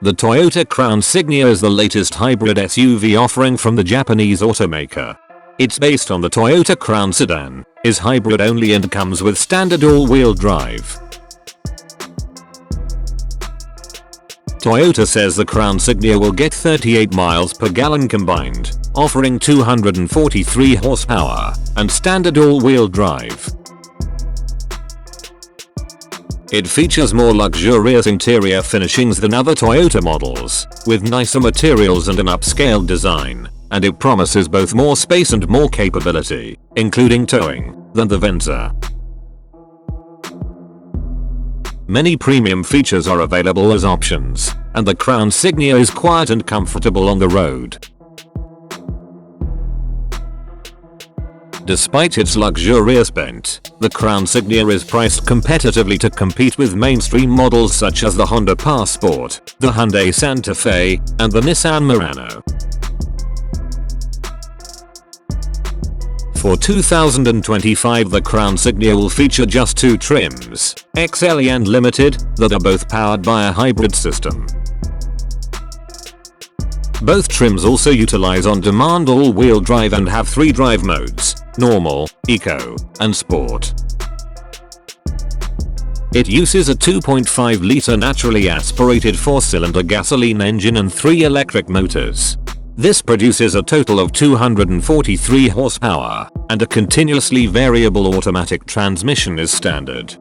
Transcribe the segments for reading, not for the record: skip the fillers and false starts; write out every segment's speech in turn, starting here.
The Toyota Crown Signia is the latest hybrid SUV offering from the Japanese automaker. It's based on the Toyota Crown sedan, is hybrid only and comes with standard all-wheel drive. Toyota says the Crown Signia will get 38 miles per gallon combined, offering 243 horsepower and standard all-wheel drive. It features more luxurious interior finishings than other Toyota models, with nicer materials and an upscaled design, and it promises both more space and more capability, including towing, than the Venza. Many premium features are available as options, and the Crown Signia is quiet and comfortable on the road. Despite its luxurious bent, the Crown Signia is priced competitively to compete with mainstream models such as the Honda Passport, the Hyundai Santa Fe, and the Nissan Murano. For 2025, the Crown Signia will feature just two trims, XLE and Limited, that are both powered by a hybrid system. Both trims also utilize on-demand all-wheel drive and have three drive modes: Normal, Eco, and Sport. It uses a 2.5-liter naturally aspirated 4-cylinder gasoline engine and 3 electric motors. This produces a total of 243 horsepower, and a continuously variable automatic transmission is standard.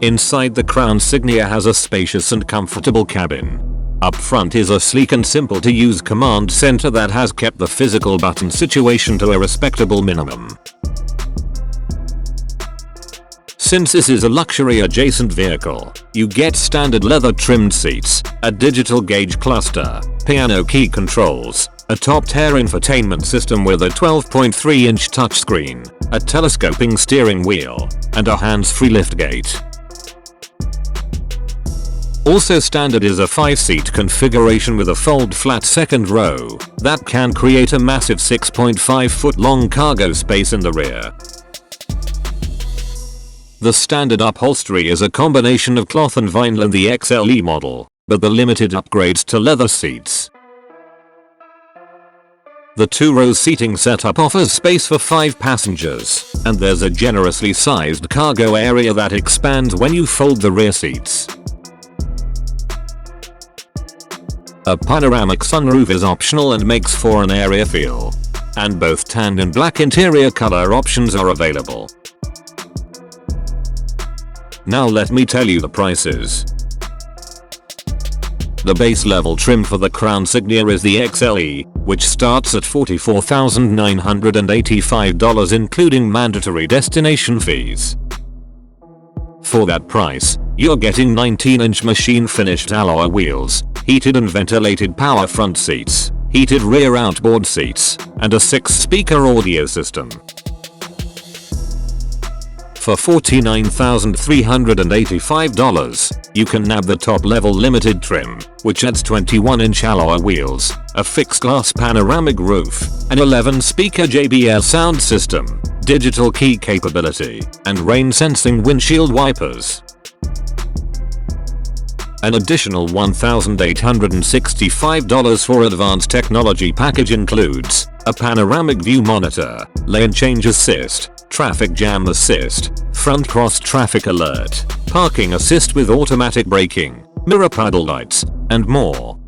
Inside, the Crown Signia has a spacious and comfortable cabin. Up front is a sleek and simple to use command center that has kept the physical button situation to a respectable minimum. Since this is a luxury adjacent vehicle, you get standard leather trimmed seats, a digital gauge cluster, piano key controls, a top-tier infotainment system with a 12.3-inch touchscreen, a telescoping steering wheel, and a hands-free liftgate. Also standard is a 5-seat configuration with a fold-flat second row that can create a massive 6.5-foot-long cargo space in the rear. The standard upholstery is a combination of cloth and vinyl in the XLE model, but the Limited upgrades to leather seats. The two-row seating setup offers space for 5 passengers, and there's a generously sized cargo area that expands when you fold the rear seats. A panoramic sunroof is optional and makes for an area feel. And both tan and black interior color options are available. Now let me tell you the prices. The base level trim for the Crown Signia is the XLE, which starts at $44,985 including mandatory destination fees. For that price, you're getting 19-inch machine-finished alloy wheels, heated and ventilated power front seats, heated rear outboard seats, and a 6-speaker audio system. For $49,385, you can nab the top-level Limited trim, which adds 21-inch alloy wheels, a fixed-glass panoramic roof, an 11-speaker JBL sound system, digital key capability, and rain-sensing windshield wipers. An additional $1,865 for advanced technology package includes a panoramic view monitor, lane change assist, traffic jam assist, front cross traffic alert, parking assist with automatic braking, mirror puddle lights, and more.